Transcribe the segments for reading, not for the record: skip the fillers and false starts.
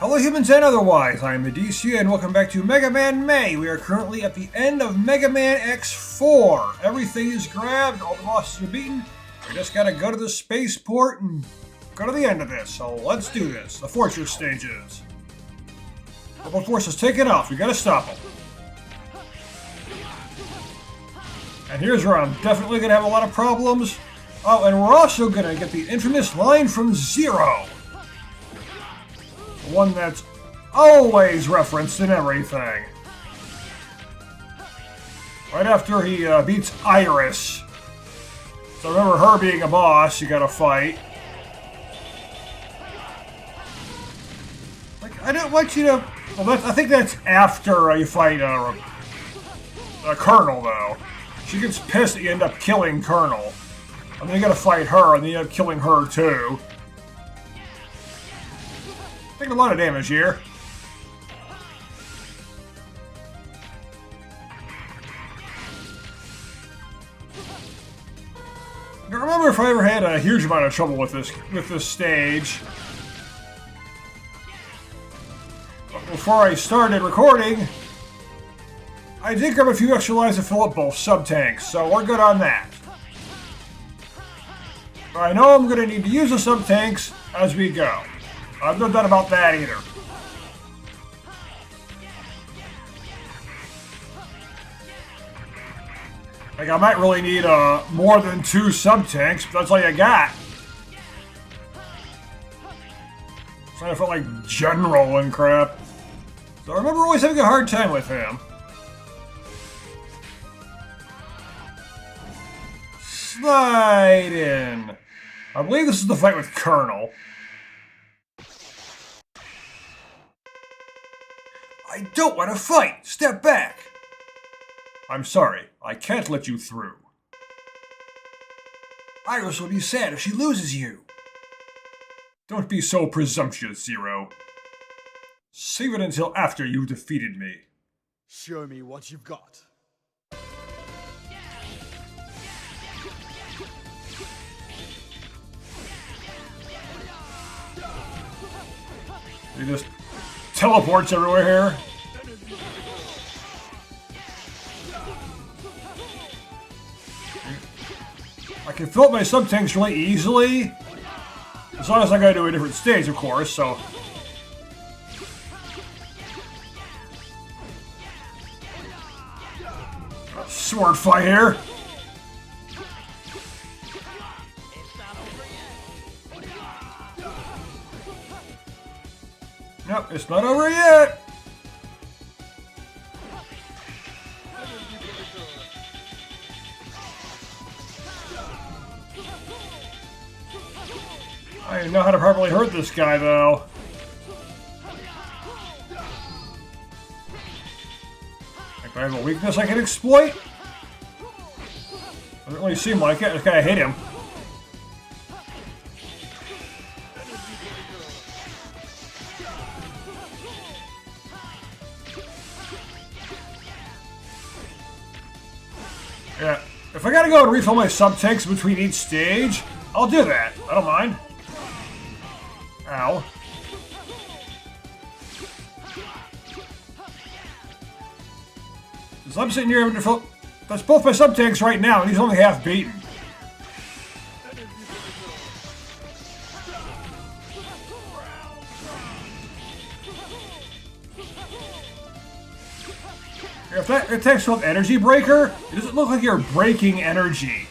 Hello humans and otherwise, I am Addie and welcome back to Mega Man May. We are currently at the end of Mega Man X4. Everything is grabbed, all the bosses are beaten. We just gotta go to the spaceport and go to the end of this. So let's do this. The fortress stages. Rebel Force is taking off, we gotta stop them. And here's where I'm definitely gonna have a lot of problems. Oh, and we're also gonna get the infamous line from Zero. One that's always referenced in everything. Right after he beats Iris. So remember her being a boss, you gotta fight. Like, I don't want you to... Well, I think that's after you fight a Colonel, though. She gets pissed that you end up killing Colonel. And then you gotta fight her, and then you end up killing her, too. Taking a lot of damage here. Now remember, if I ever had a huge amount of trouble with this stage, before I started recording, I did grab a few extra lives to fill up both sub-tanks, so we're good on that. But I know I'm going to need to use the sub-tanks as we go. I've no doubt about that either. Like, I might really need more than 2 sub-tanks, but that's all you got. Trying to feel like General and crap. So I remember always having a hard time with him. Slide in. I believe this is the fight with Colonel. I don't want to fight! Step back! I'm sorry, I can't let you through. Iris will be sad if she loses you. Don't be so presumptuous, Zero. Save it until after you've defeated me. Show me what you've got. He just teleports everywhere here. I can fill up my sub-tanks really easily. As long as I gotta do a different stage, of course, so. Sword fight here. Nope, it's not over yet! I didn't know how to properly hurt this guy, though. Like, I have a weakness I can exploit? Doesn't really seem like it, I just gotta hit him. Yeah, if I gotta go and refill my sub-tanks between each stage, I'll do that. I don't mind. Ow. Because I'm sitting here having to fill... That's both my sub-tanks right now, and he's only half beaten. If that attack's called Energy Breaker, it doesn't look like you're breaking energy.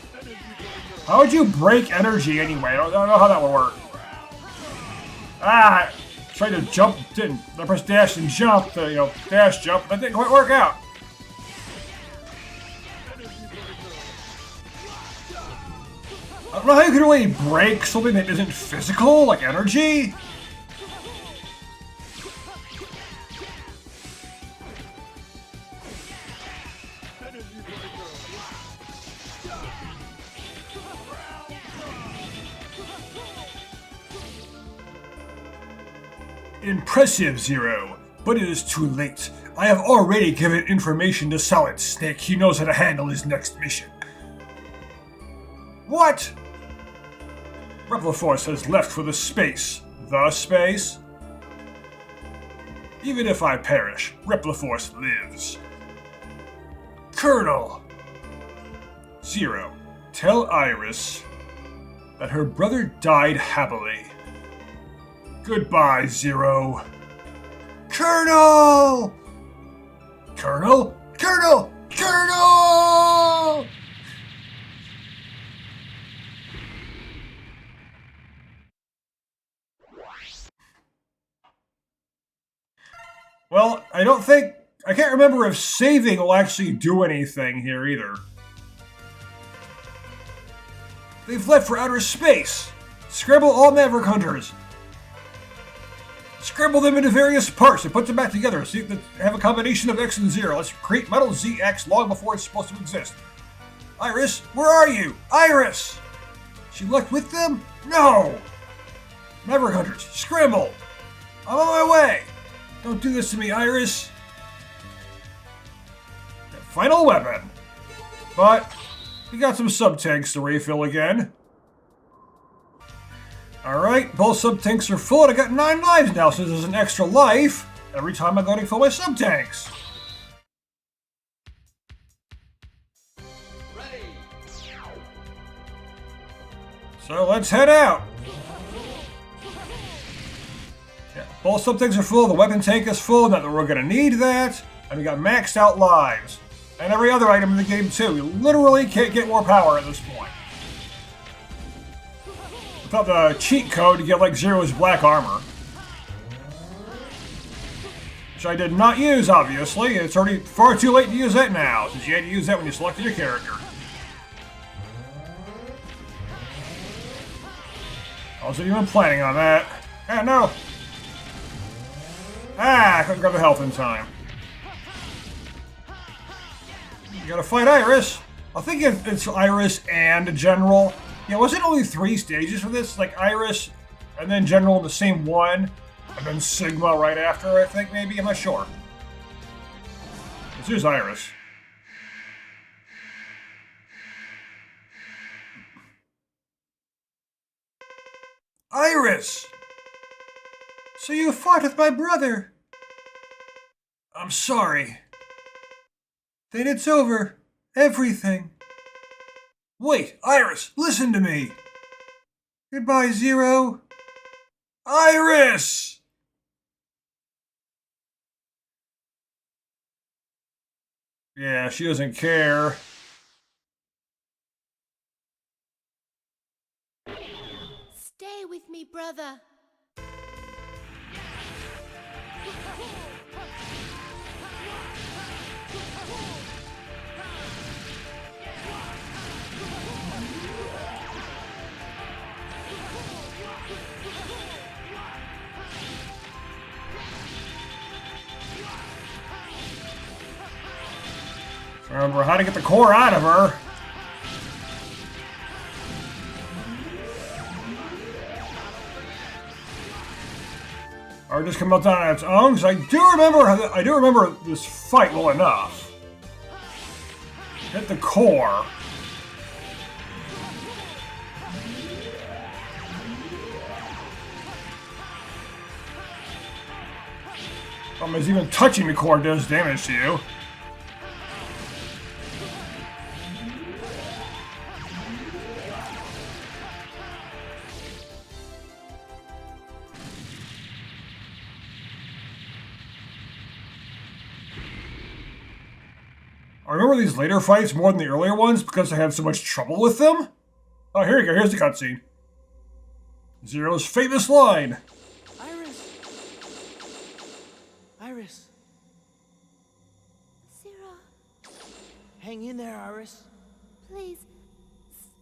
How would you break energy anyway? I don't know how that would work. Ah! Tried to jump, didn't. I pressed dash and jump, dash jump. That didn't quite work out. I don't know how you can really break something that isn't physical, like energy. Impressive, Zero, but it is too late. I have already given information to Solid Snake. He knows how to handle his next mission. What? Rebel Force has left for the space. The space? Even if I perish, Repliforce lives. Colonel! Zero, tell Iris that her brother died happily. Goodbye, Zero. Colonel! Colonel? Colonel! Colonel! Well, I can't remember if saving will actually do anything here either. They've left for outer space. Scramble all Maverick Hunters. Scramble them into various parts and put them back together. See, have a combination of X and 0. Let's create Metal ZX long before it's supposed to exist. Iris, where are you? Iris! She left with them? No! Maverick Hunters, scramble! I'm on my way! Don't do this to me, Iris! Final weapon. But we got some sub-tanks to refill again. Alright, both sub-tanks are full and I got 9 lives now, so there's an extra life every time I go to fill my sub-tanks. So let's head out. Yeah, both sub-tanks are full, the weapon tank is full, not that we're gonna need that, and we got maxed out lives. And every other item in the game too. We literally can't get more power at this point. Without the cheat code to get like Zero's black armor. Which I did not use, obviously. It's already far too late to use that now, since you had to use that when you selected your character. I wasn't even planning on that. Ah, no! Ah, I couldn't grab the health in time. You gotta fight Iris. I think it's Iris and General. Yeah, was it only 3 stages for this? Like Iris, and then General in the same one, and then Sigma right after, I think, maybe? I'm not sure. Here's Iris. Iris! So you fought with my brother? I'm sorry. Then it's over. Everything. Wait, Iris, listen to me. Goodbye, Zero. Iris! Yeah, she doesn't care. Stay with me, brother. Remember how to get the core out of her. Or just come out on its own, because I do remember this fight well enough. Hit the core. Is even touching the core does damage to you. I remember these later fights more than the earlier ones because I had so much trouble with them. Oh, here you go. Here's the cutscene. Zero's famous line. Iris! Iris! Zero, Hang in there, Iris. please,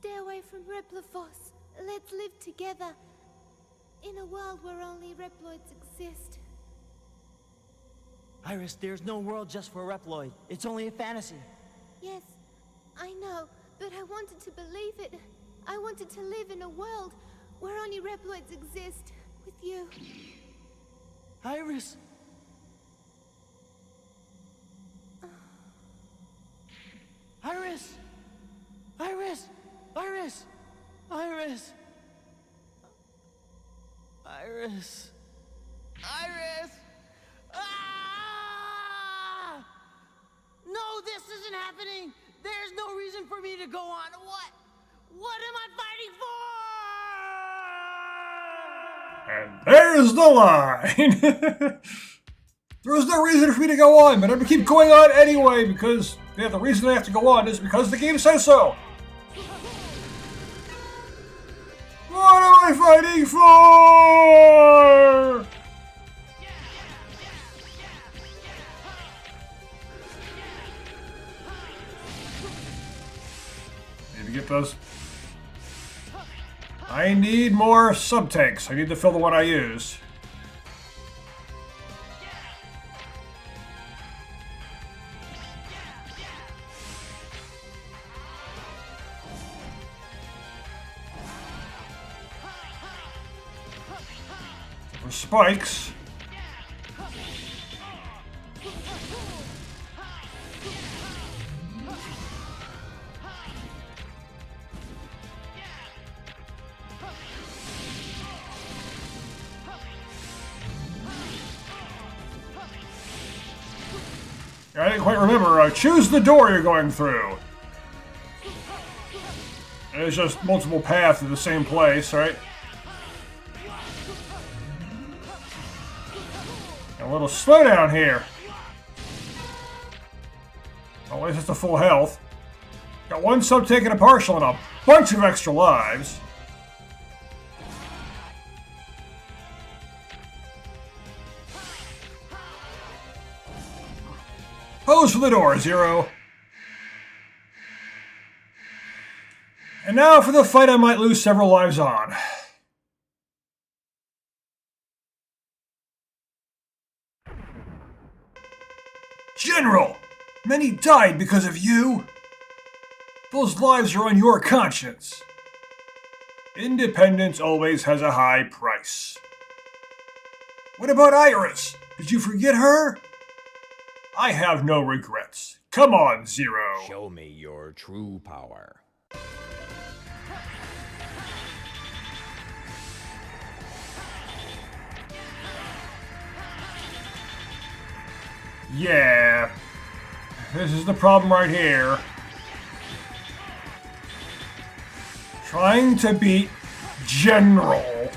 stay away from Repliforce. Let's live together. In a world where only Reploids exist. Iris, there's no world just for Reploid. It's only a fantasy. Yes, I know, but I wanted to believe it. I wanted to live in a world where only Reploids exist with you. Iris! Iris! Iris! Iris! Iris! Iris! Iris! Ah! no reason for me to go on. What? What am I fighting for? And there's the line! There's no reason for me to go on, but I'm gonna keep going on anyway because the reason I have to go on is because the game says so. What am I fighting for? Need to get those. I need more sub-tanks. I need to fill the one I use. For spikes. I didn't quite remember. Choose the door you're going through. And it's just multiple paths to the same place, right? A little slowdown here. At least it's a full health. Got one sub taking a partial and a bunch of extra lives. Pose for the door, Zero. And now for the fight I might lose several lives on. General! Many died because of you! Those lives are on your conscience. Independence always has a high price. What about Iris? Did you forget her? I have no regrets. Come on, Zero. Show me your true power. Yeah. This is the problem right here. Trying to beat General.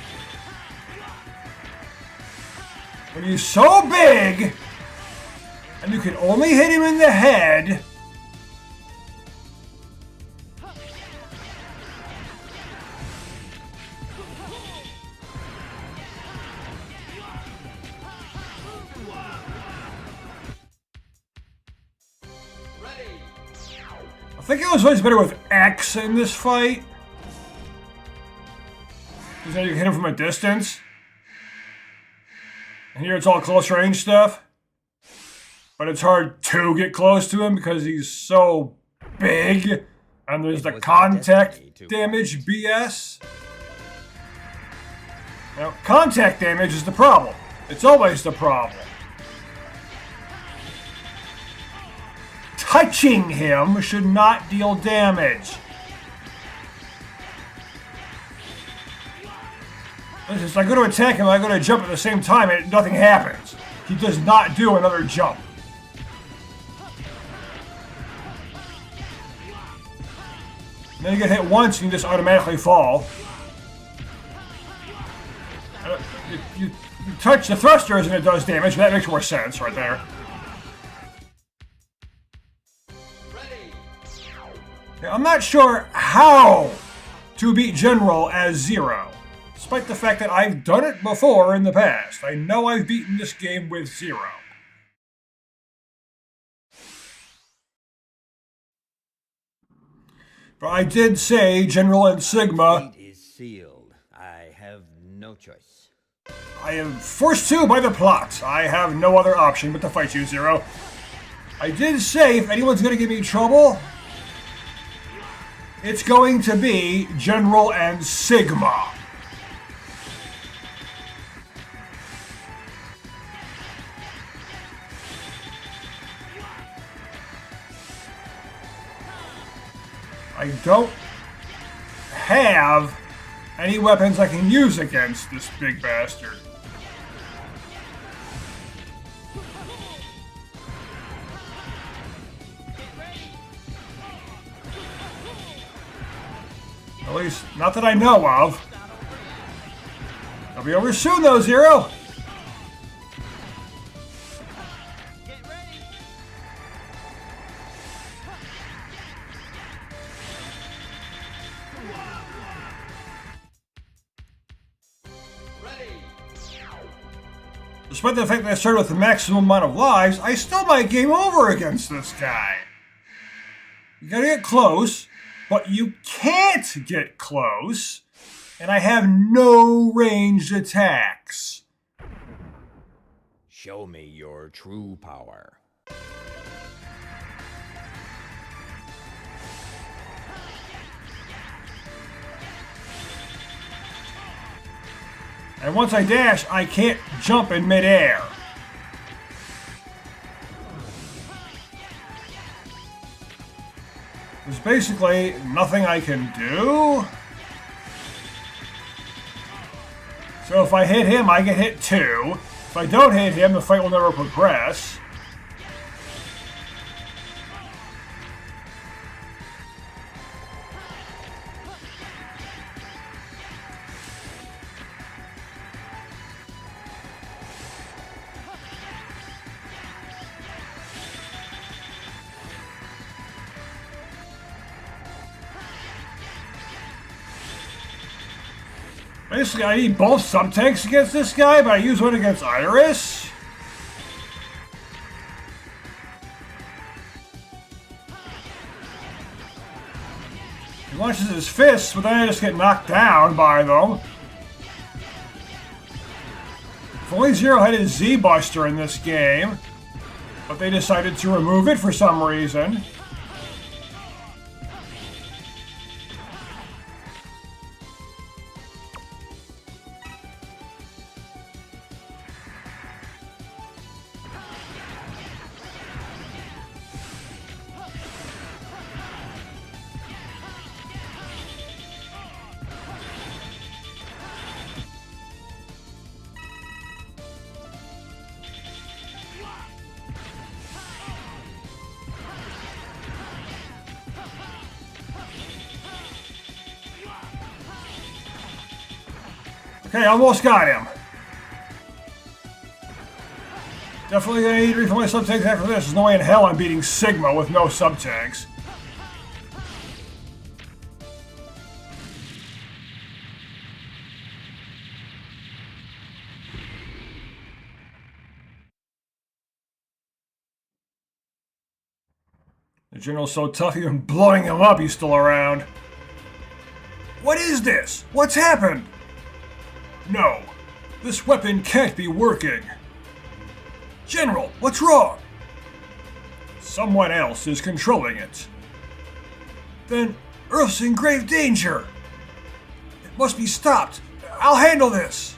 When he's so big, and you can only hit him in the head. I think it was always better with X in this fight. Because now you can hit him from a distance. And here it's all close range stuff. But it's hard to get close to him because he's so big. And there's the contact damage BS. Now, contact damage is the problem. It's always the problem. Touching him should not deal damage. Listen, I go to attack him, I go to jump at the same time, and nothing happens. He does not do another jump. And then you get hit once and you just automatically fall. You touch the thrusters and it does damage, that makes more sense right there. I'm not sure how to beat General as Zero, despite the fact that I've done it before in the past. I know I've beaten this game with Zero. But I did say General and Sigma. Fate is sealed. I have no choice. I am forced to by the plot. I have no other option but to fight you, Zero. I did say if anyone's going to give me trouble, it's going to be General and Sigma. I don't have any weapons I can use against this big bastard. At least, not that I know of. I'll be over soon, though, Zero. Get ready. Despite the fact that I started with the maximum amount of lives, I still might game over against this guy. You gotta get close, but you can't get close, and I have no ranged attacks. Show me your true power. And once I dash, I can't jump in midair. There's basically nothing I can do. So if I hit him, I get hit too. If I don't hit him, the fight will never progress. Basically, I need both sub-tanks against this guy, but I use one against Iris. He launches his fists, but then I just get knocked down by them. If only Zero had his Z-Buster in this game, but they decided to remove it for some reason. Okay, almost got him. Definitely gonna need to refill my sub-tanks after this. There's no way in hell I'm beating Sigma with no sub-tanks. The General's so tough, even blowing him up, he's still around. What is this? What's happened? No, this weapon can't be working. General, what's wrong? Someone else is controlling it. Then Earth's in grave danger. It must be stopped. I'll handle this.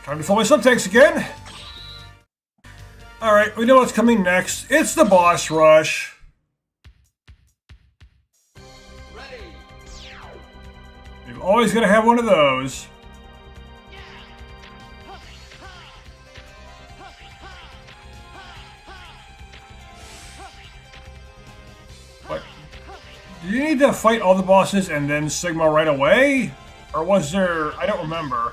Time to fill my sub-tanks again. Alright, we know what's coming next. It's the boss rush. Ready. You're always gonna have one of those. What? Do you need to fight all the bosses and then Sigma right away? Or was there... I don't remember.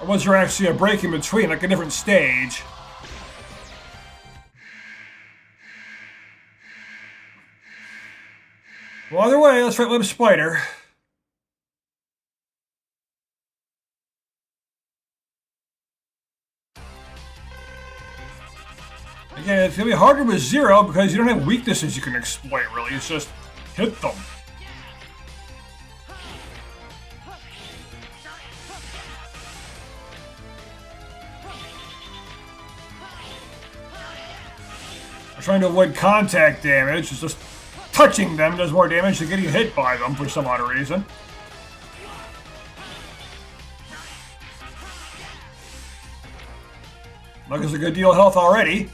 Or was there actually a break in between, like a different stage? Well, either way, let's fight Web Spider. Again, it's gonna be harder with Zero because you don't have weaknesses you can exploit, really. It's just hit them. I'm trying to avoid contact damage. It's just touching them does more damage than getting hit by them for some odd reason. Like it's a good deal of health already.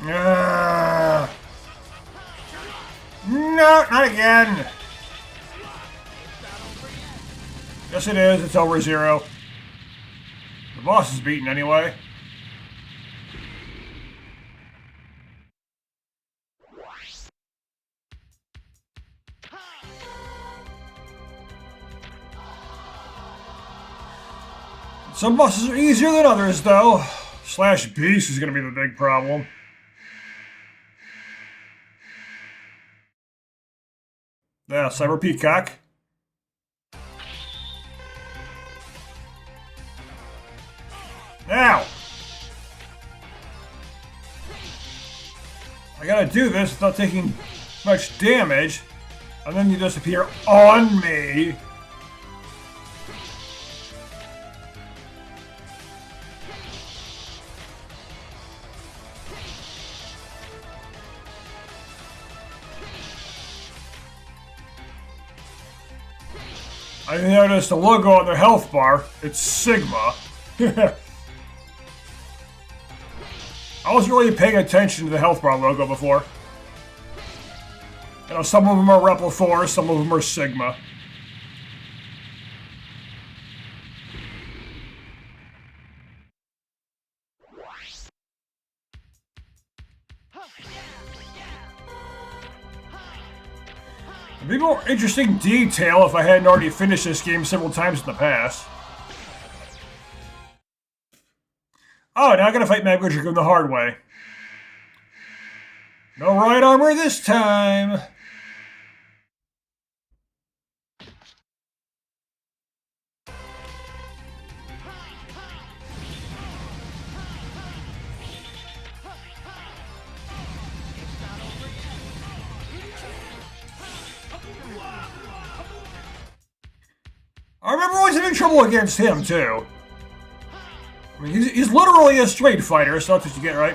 No, not again. Yes, it is. It's over 0. The boss is beaten anyway. Some bosses are easier than others, though. Slash Beast is going to be the big problem. Yeah, Cyber Peacock. Now! I gotta do this without taking much damage, and then you disappear on me. I noticed the logo on their health bar. It's Sigma. I wasn't really paying attention to the health bar logo before. You know, some of them are Repl 4, some of them are Sigma. It'd be more interesting detail if I hadn't already finished this game several times in the past. Oh, now I gotta fight Magma Dragoon the hard way. No right armor this time! I remember always having trouble against him, too. I mean, he's literally a straight fighter, so that's what you get, right?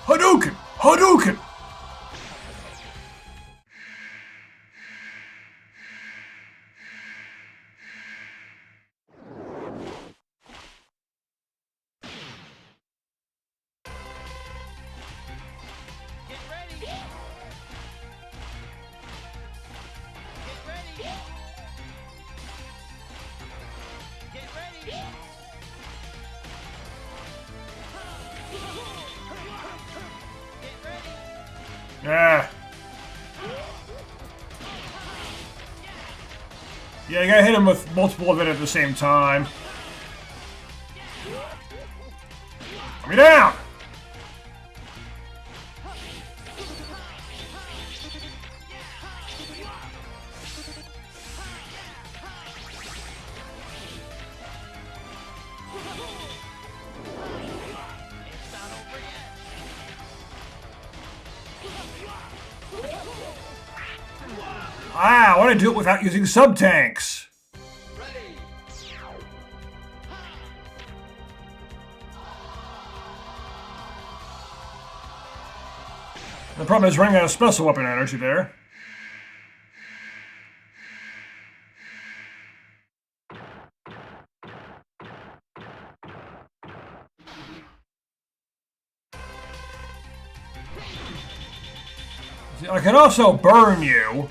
Hadouken! Hadouken! Yeah. Yeah, you gotta hit him with multiple of it at the same time. Put me down! Ah, I want to do it without using sub-tanks. The problem is running out of special weapon energy there. See, I can also burn you.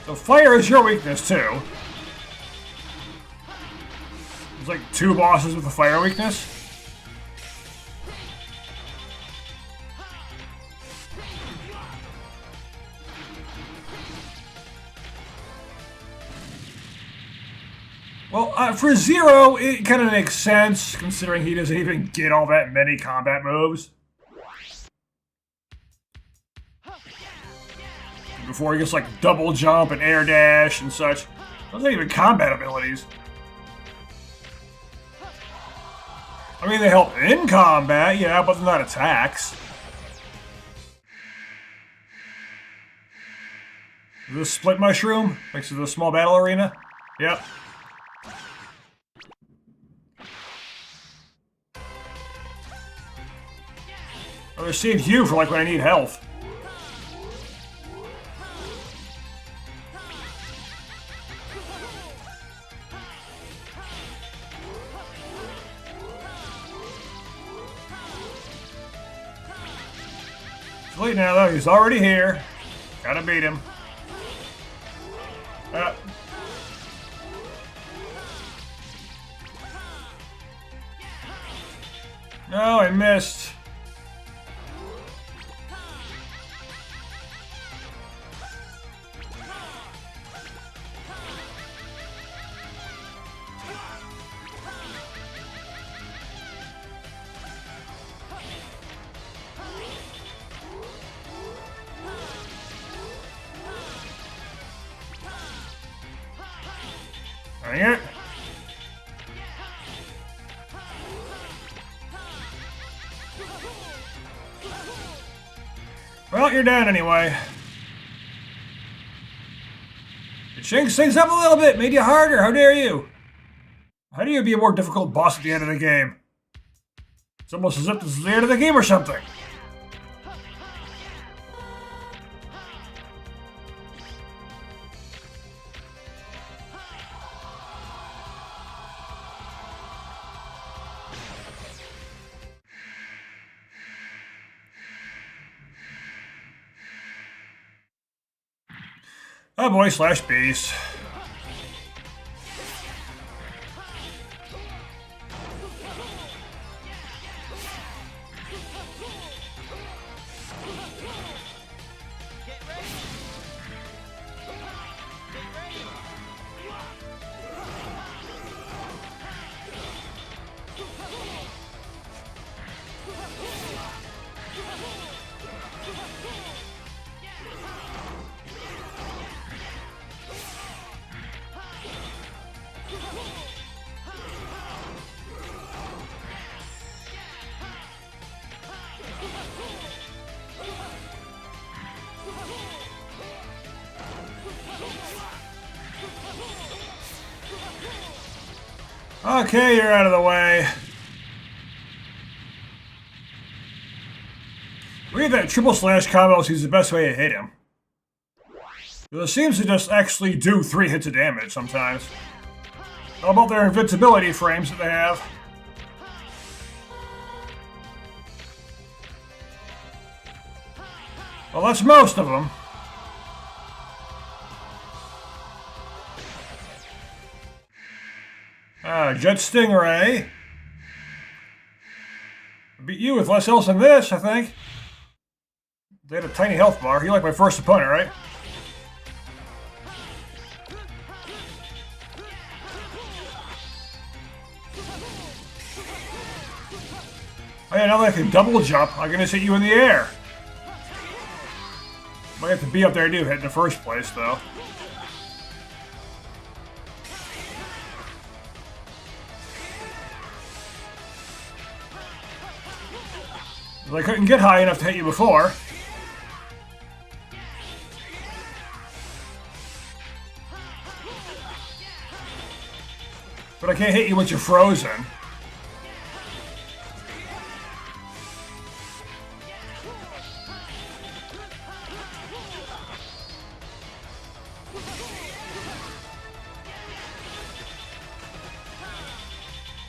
So fire is your weakness, too. There's like 2 bosses with a fire weakness. Well, for Zero, it kind of makes sense, considering he doesn't even get all that many combat moves. Before he gets like double jump and air dash and such. Those aren't even combat abilities. I mean, they help in combat, yeah, but they're not attacks. Is this split mushroom next to the small battle arena? Yep. I'll just save you for like when I need health. It's late now though, he's already here. Gotta beat him. No, I missed. Dang it. Well, you're dead anyway. It shakes things up a little bit, made you harder. How dare you? How do you be a more difficult boss at the end of the game? It's almost as if this is the end of the game or something. Oh boy, slash beast. Okay, you're out of the way. We have that triple slash combo seems the best way to hit him. It seems to just actually do 3 hits of damage sometimes. How about their invincibility frames that they have? Well, that's most of them. Jet Stingray. Beat you with less else than this, I think. They had a tiny health bar. You're like my first opponent, right? Oh yeah, now that I can double jump, I can just hit you in the air. Might have to be up there to hit in the first place, though. I couldn't get high enough to hit you before. But I can't hit you once you're frozen.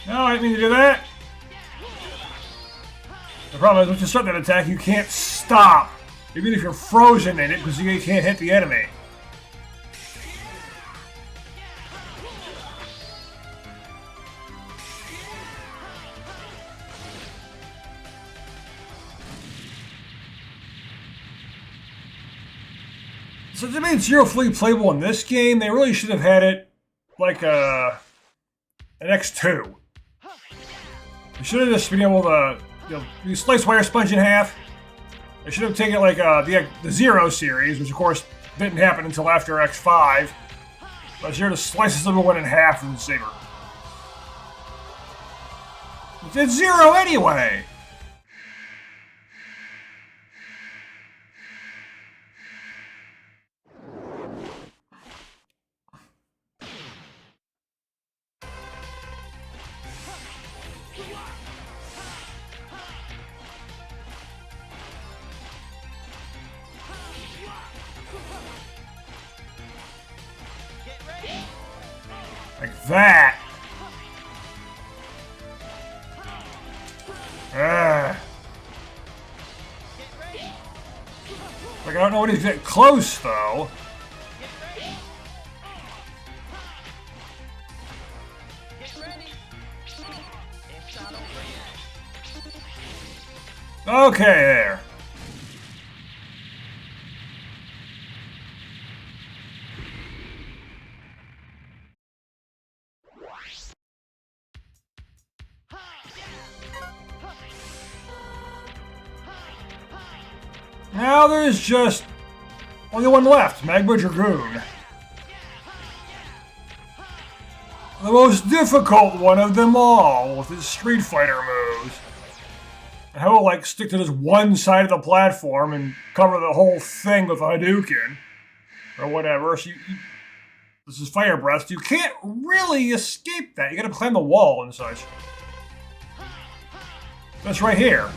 No, I didn't mean to do that. The problem is, once you start that attack, you can't stop. Even if you're frozen in it, because you can't hit the enemy. So they made Zero Fleet playable in this game. They really should have had it like an X2. They should have just been able to, you slice Wire Sponge in half. They should have taken it like the Zero series, which of course didn't happen until after X5. But you're to slice this little one in half with the saber. It's Zero anyway! Like that. Like, I don't know when he's getting close, though. Okay, there. Now there's just only one left, Magma Dragoon. The most difficult one of them all with his Street Fighter moves. And he'll like stick to just one side of the platform and cover the whole thing with a Hadouken. Or whatever. So this is Fire Breath. You can't really escape that. You gotta climb the wall and such. That's right here.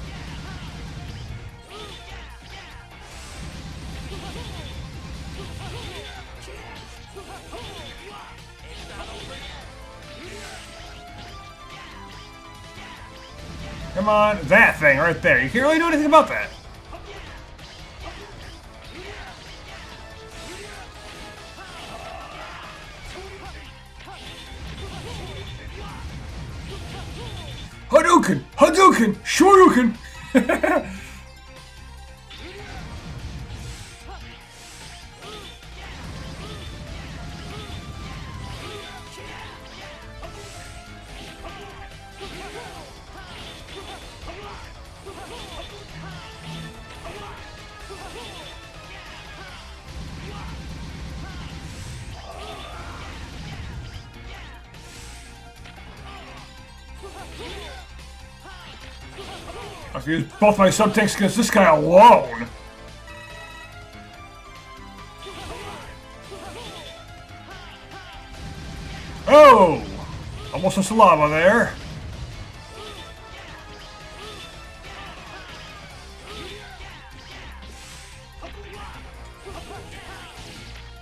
Come on, that thing right there. You can't really do anything about that. Hadouken! Hadouken! Shoryuken! I have to use both my subtanks against this guy alone. Oh! Almost a lava there.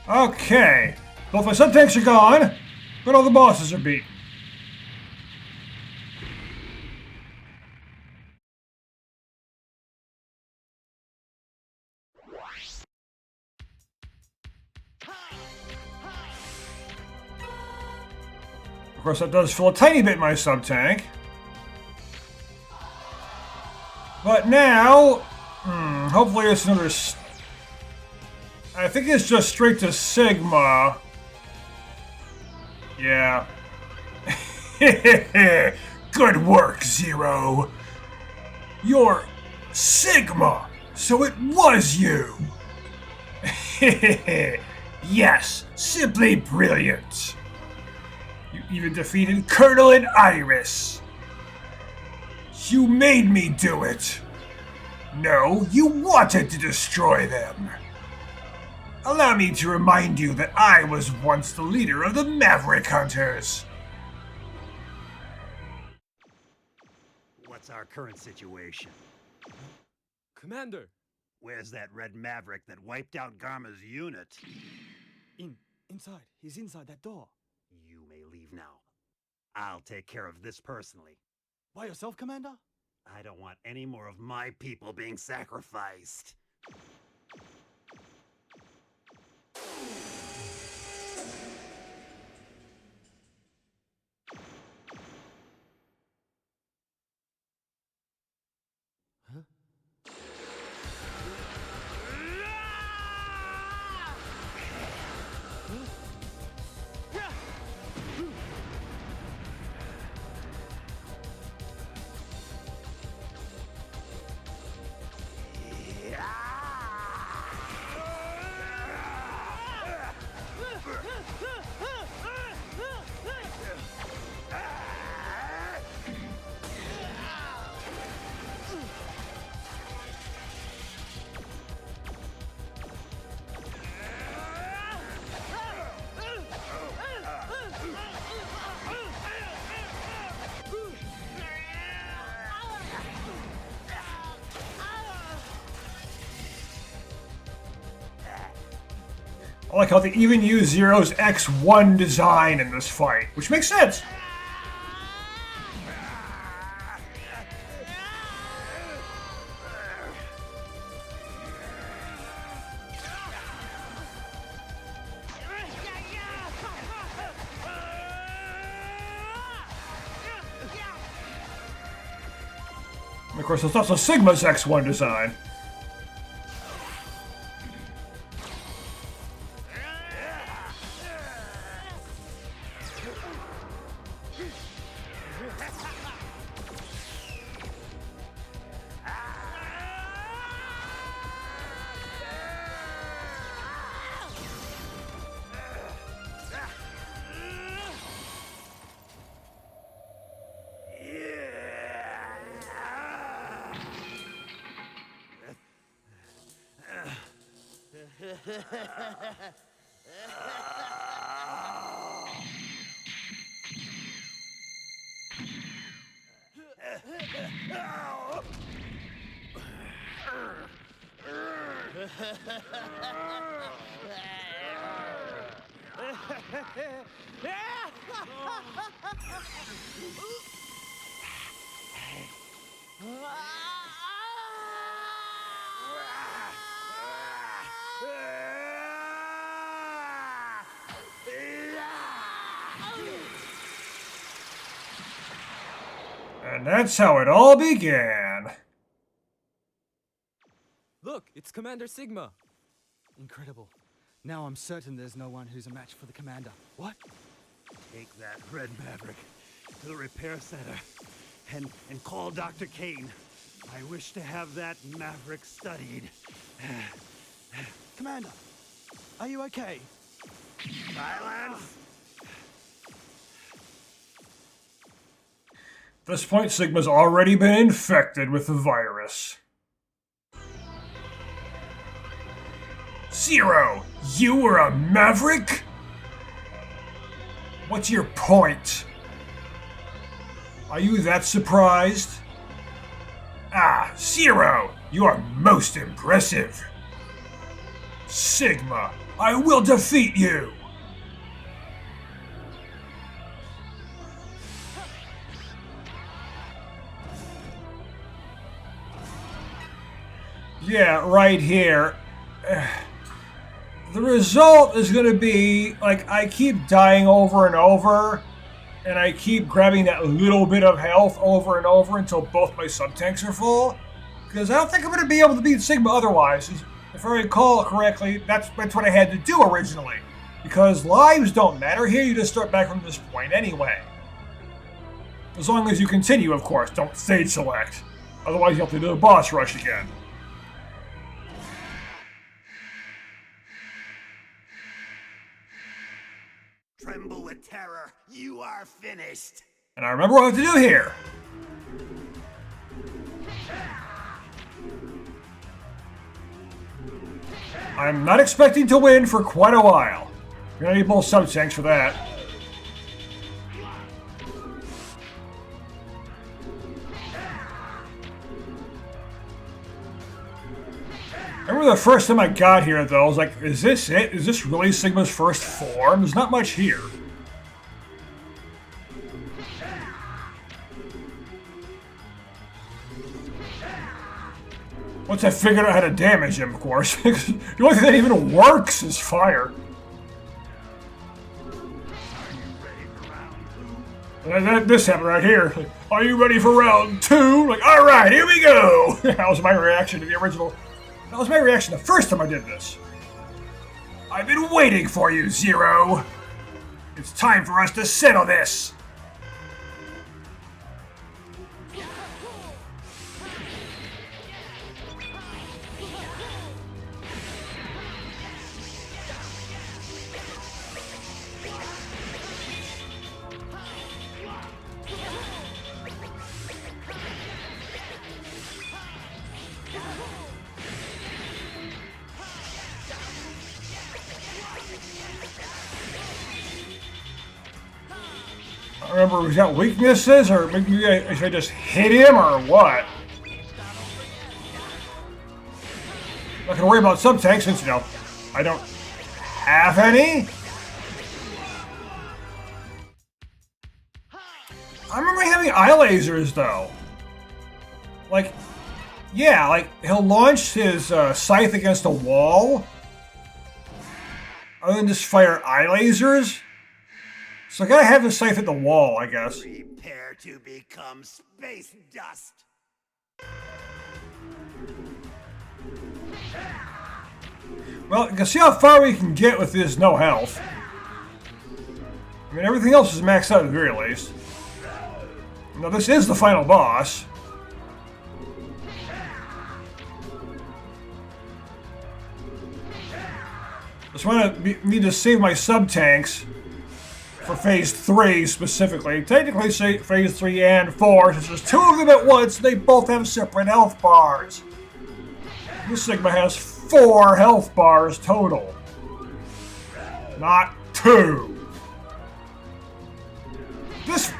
Okay. Both my subtanks are gone, but all the bosses are beaten. Of course, that does fill a tiny bit in my sub-tank. But now, hopefully it's another... I think it's just straight to Sigma. Yeah. Good work, Zero. You're Sigma, so it was you. Yes, simply brilliant. You even defeated Colonel and Iris. You made me do it. No, you wanted to destroy them. Allow me to remind you that I was once the leader of the Maverick Hunters. What's our current situation? Commander! Where's that red Maverick that wiped out Garma's unit? Inside. He's inside that door. You may leave now. I'll take care of this personally. By yourself, Commander? I don't want any more of my people being sacrificed. I like how they even use Zero's X1 design in this fight, which makes sense. And of course, it's also Sigma's X1 design. And that's how it all began. Look, it's Commander Sigma. Incredible. Now I'm certain there's no one who's a match for the commander. What? Take that Red Maverick to the repair center and call Dr. Kane. I wish to have that Maverick studied. Commander, are you okay? Silence! At this point, Sigma's already been infected with the virus. Zero, you were a Maverick? What's your point? Are you that surprised? Ah, Zero, you are most impressive. Sigma, I will defeat you! Yeah, right here. The result is going to be, like, I keep dying over and over, and I keep grabbing that little bit of health over and over until both my sub-tanks are full. Because I don't think I'm going to be able to beat Sigma otherwise. If I recall correctly, that's what I had to do originally. Because lives don't matter. Here you just start back from this point anyway. As long as you continue, of course. Don't stage select. Otherwise you'll have to do the boss rush again. Tremble with terror. You are finished. And I remember what I have to do here. I'm not expecting to win for quite a while. You're gonna need both sub-tanks for that. I remember the first time I got here, though, I was like, is this it? Is this really Sigma's first form? There's not much here. Once I figured out how to damage him, of course. The only thing that even works is fire. And this happened right here. Like, are you ready for round 2? Like, alright, here we go! That was my reaction to the original. That was my reaction the first time I did this. I've been waiting for you, Zero. It's time for us to settle this. I don't remember if he's got weaknesses, or maybe should I just hit him, or what? Not gonna worry about sub-tanks since, you know, I don't have any? I remember having eye lasers, though. Like, yeah, like, he'll launch his scythe against a wall, and then just fire eye lasers. So I gotta have his scythe at the wall, I guess. Prepare to become space dust. Well, you can see how far we can get with this no health. I mean, everything else is maxed out at the very least. Now, this is the final boss. Just need to save my sub-tanks for Phase 3 specifically. Technically, say Phase 3 and 4, since there's 2 of them at once, they both have separate health bars. This Sigma has 4 health bars total. Not 2. This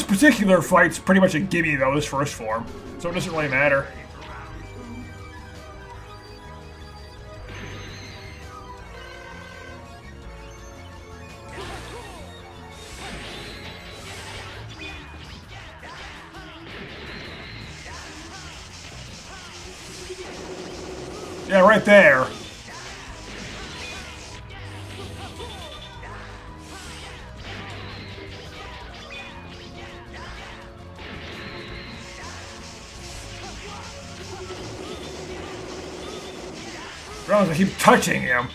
particular fight's pretty much a gimme, though, this first form. So it doesn't really matter. Yeah, right there. I keep touching him.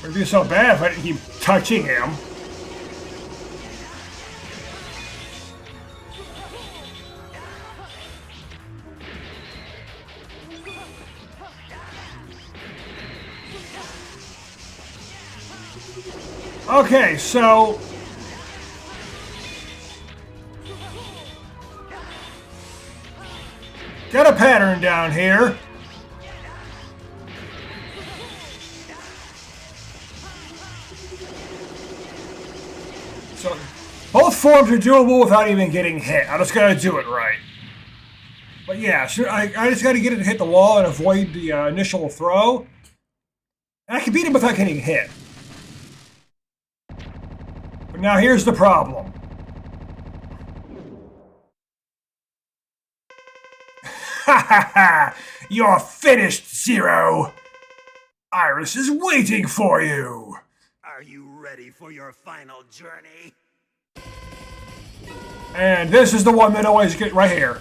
It would be so bad if I didn't keep touching him. Okay, so got a pattern down here. So both forms are doable without even getting hit. I just gotta do it right. But yeah, so I just gotta get it to hit the wall and avoid the initial throw. And I can beat him without getting hit. But now here's the problem. Ha ha ha! You're finished, Zero! Iris is waiting for you! Are you ready for your final journey? And this is the one that always get right here.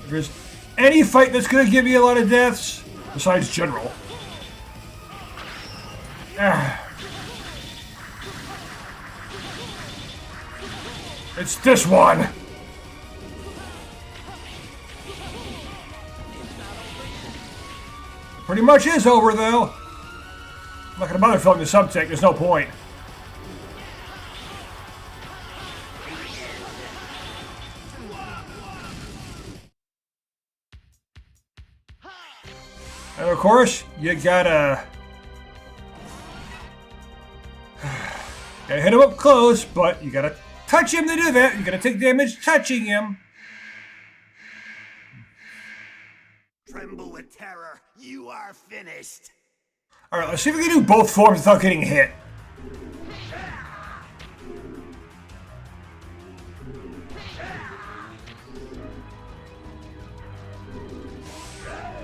If there's any fight that's gonna give you a lot of deaths, besides General. It's this one. Pretty much is over, though. I'm not gonna bother filling the subtech, there's no point. And of course, you gotta hit him up close, but you gotta touch him to do that. You gotta take damage touching him. Tremble with terror. You are finished. Alright, let's see if we can do both forms without getting hit.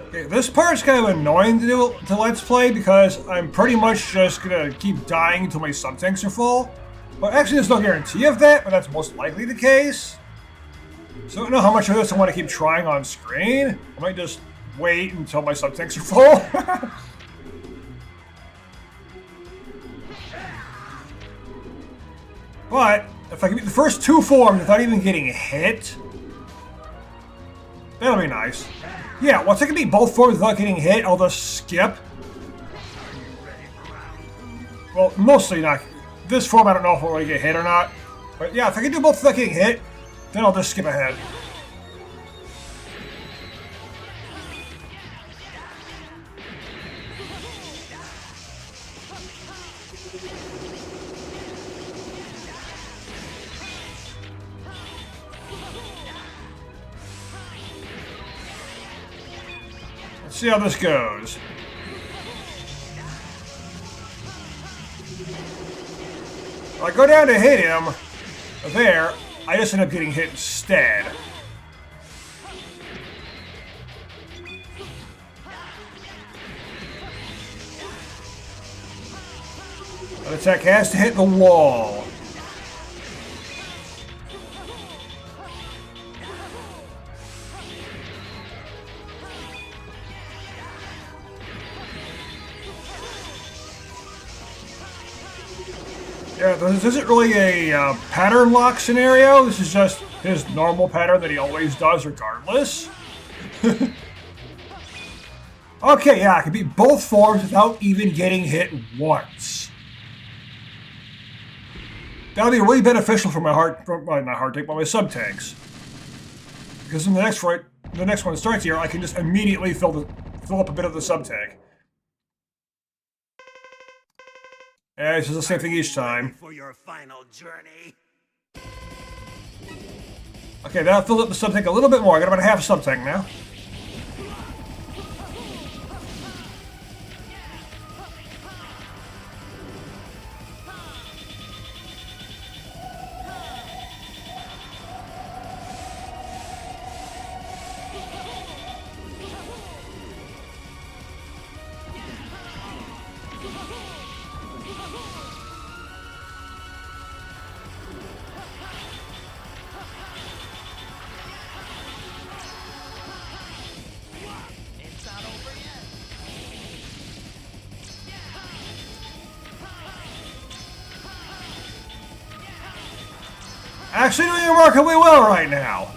Okay, this part's kind of annoying to do to Let's Play because I'm pretty much just gonna keep dying until my sub-tanks are full. But actually, there's no guarantee of that, but that's most likely the case. So I don't know how much of this I want to keep trying on screen. I might just wait until my sub-tanks are full. But if I can beat the first 2 forms without even getting hit, that'll be nice. Yeah, once I can beat both forms without getting hit, I'll just skip. Well, mostly not. This form, I don't know if I'll really get hit or not. But yeah, if I can do both without getting hit, then I'll just skip ahead. Let's see how this goes. If I go down to hit him, there, I just end up getting hit instead. That attack has to hit the wall. Yeah, this isn't really a pattern lock scenario. This is just his normal pattern that he always does regardless. Okay, yeah, I can beat both forms without even getting hit once. That'll be really beneficial for my my sub tanks. Because in the next one starts here, I can just immediately fill up a bit of the sub tank. Yeah, it's just the same thing each time. For your final journey. Okay, that filled up the sub tank a little bit more. I got about half a sub tank now. Actually doing remarkably well right now.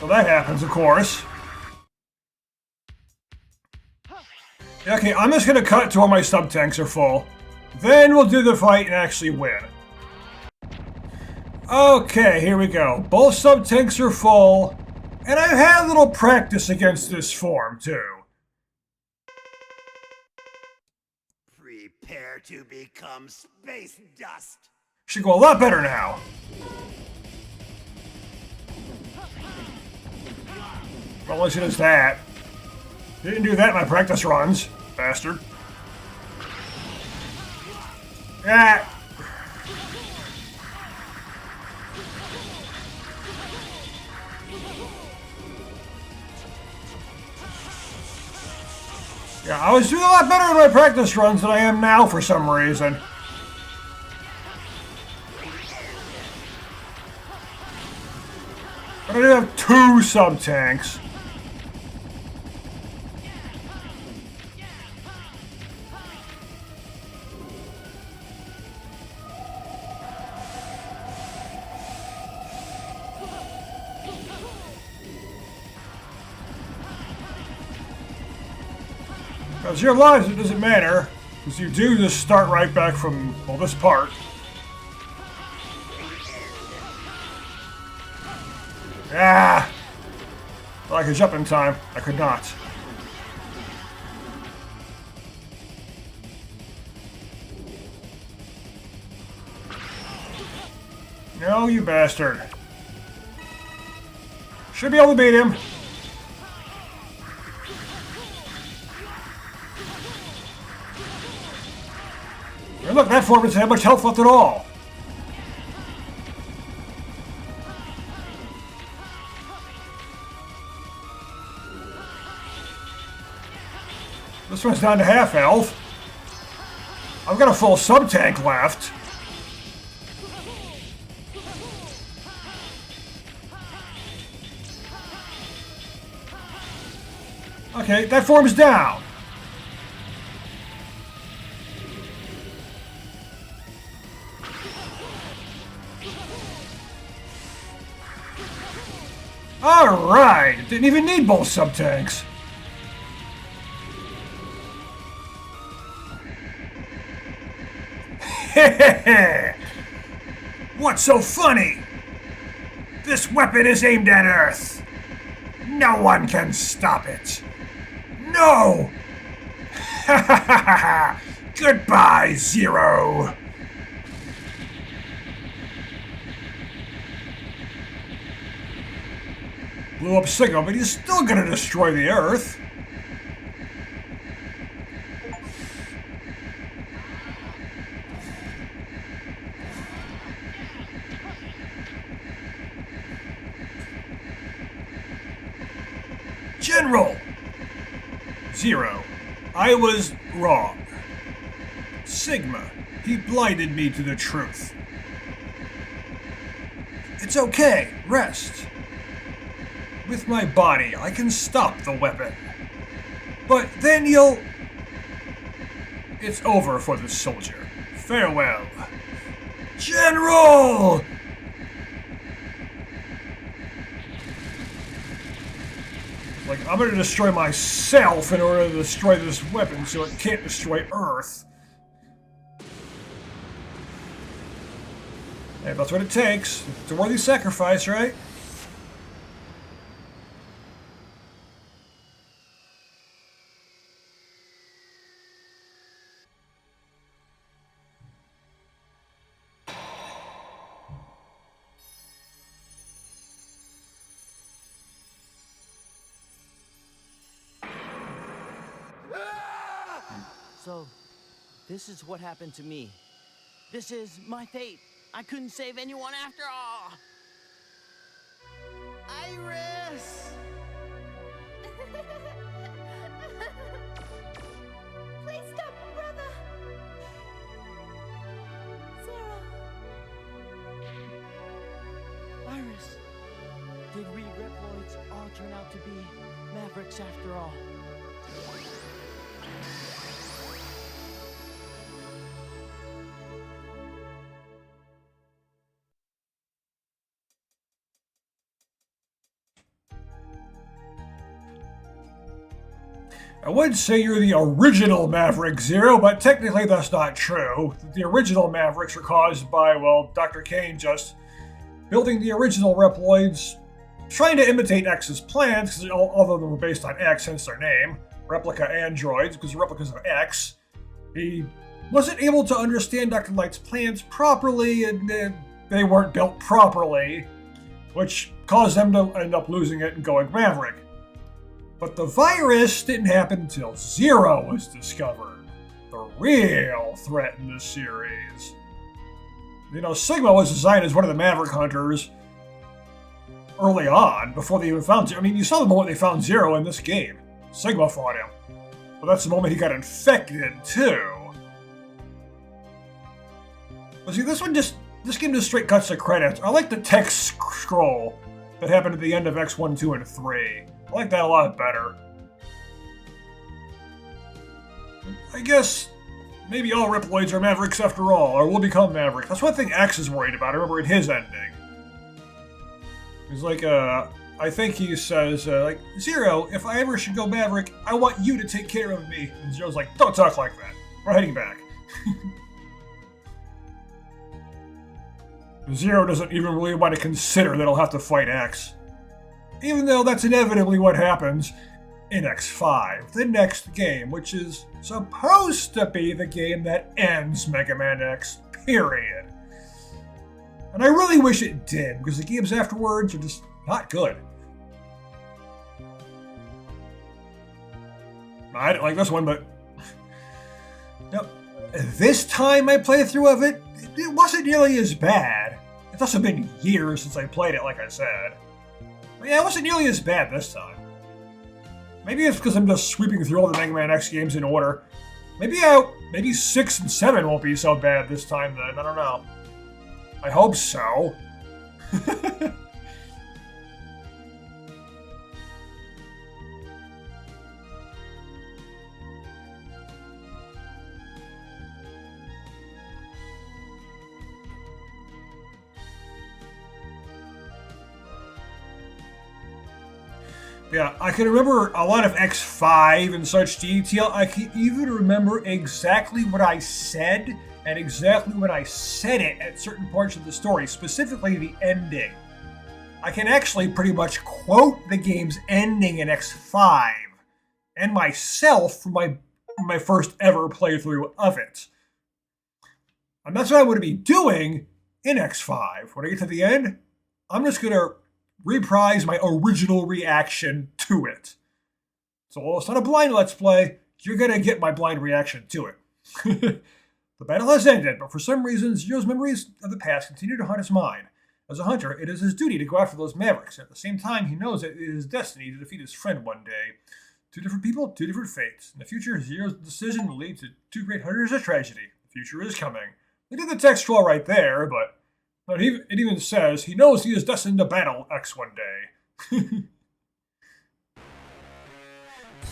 So that happens, of course. Okay, I'm just gonna cut to where my sub tanks are full. Then we'll do the fight and actually win. Okay, here we go. Both sub tanks are full. And I've had a little practice against this form, too. Prepare to become space dust. Should go a lot better now. Well, unless it is that. Didn't do that in my practice runs, bastard. Ah. Yeah, I was doing a lot better in my practice runs than I am now for some reason. But I do have 2 sub-tanks. Because your lives, it doesn't matter, because you do just start right back from, well, this part. Ah! Well, I could jump in time. I could not. No, you bastard. Should be able to beat him. And look, that form doesn't have much health left at all. This one's down to half health. I've got a full sub-tank left. Okay, that form's down. Alright! Didn't even need both sub-tanks. What's so funny? This weapon is aimed at Earth. No one can stop it. No! Goodbye, Zero! Blew up Sigma, but he's still gonna destroy the Earth. General! Zero. I was wrong. Sigma, he blinded me to the truth. It's okay, rest. With my body, I can stop the weapon. But then you'll... It's over for the soldier. Farewell. General! Like, I'm gonna destroy myself in order to destroy this weapon so it can't destroy Earth. Hey, that's what it takes. It's a worthy sacrifice, right? So, this is what happened to me. This is my fate. I couldn't save anyone after all. Iris! Please stop, brother. Zero. Iris, did we Reploids all turn out to be Mavericks after all? I would say you're the original Maverick Zero, but technically that's not true. The original Mavericks were caused by, well, Dr. Kane just building the original Reploids, trying to imitate X's plans, because all of them were based on X, hence their name. Replica androids, because replicas of X. He wasn't able to understand Dr. Light's plans properly, and they weren't built properly, which caused them to end up losing it and going Maverick. But the virus didn't happen until Zero was discovered. The real threat in this series. You know, Sigma was designed as one of the Maverick Hunters early on, before they even found Zero. I mean, you saw the moment they found Zero in this game. Sigma fought him. But that's the moment he got infected, too. But see, this game just straight cuts the credits. I like the text scroll that happened at the end of X1, 2, and 3. I like that a lot better. I guess maybe all Reploids are Mavericks after all, or will become Mavericks. That's one thing X is worried about. I remember in his ending. He's like, I think he says, like, Zero, if I ever should go Maverick, I want you to take care of me. And Zero's like, don't talk like that. We're heading back. Zero doesn't even really want to consider that he'll have to fight X. Even though that's inevitably what happens in X5, the next game, which is supposed to be the game that ends Mega Man X, period. And I really wish it did, because the games afterwards are just not good. I didn't like this one, but... Yep. This time I played through of it, it wasn't nearly as bad. It's also been years since I played it, like I said. But yeah, it wasn't nearly as bad this time. Maybe it's because I'm just sweeping through all the Mega Man X games in order. Maybe 6 and 7 won't be so bad this time then, I don't know. I hope so. Yeah, I can remember a lot of X5 in such detail. I can even remember exactly what I said and exactly when I said it at certain parts of the story, specifically the ending. I can actually pretty much quote the game's ending in X5 and myself from my first ever playthrough of it. And that's what I'm going to be doing in X5. When I get to the end, I'm just going to reprise my original reaction to it. So it's not a blind Let's Play. You're going to get my blind reaction to it. The battle has ended, but for some reason, Zero's memories of the past continue to haunt his mind. As a hunter, it is his duty to go after those Mavericks. At the same time, he knows that it is his destiny to defeat his friend one day. Two different people, two different fates. In the future, Zero's decision will lead to two great hunters of tragedy. The future is coming. They did the textual right there, but it even says he knows he is destined to battle X one day.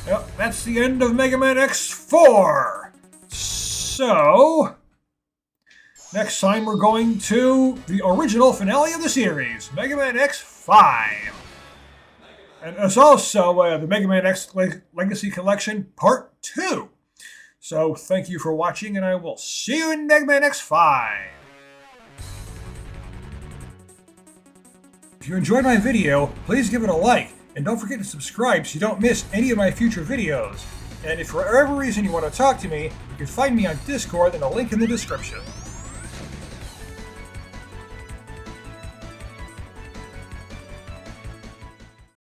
Yep, that's the end of Mega Man X4. So, next time we're going to the original finale of the series, Mega Man X5. And it's also the Mega Man X Legacy Collection Part 2. So, thank you for watching, and I will see you in Mega Man X5. If you enjoyed my video, please give it a like, and don't forget to subscribe so you don't miss any of my future videos. And if for whatever reason you want to talk to me, you can find me on Discord in a link in the description.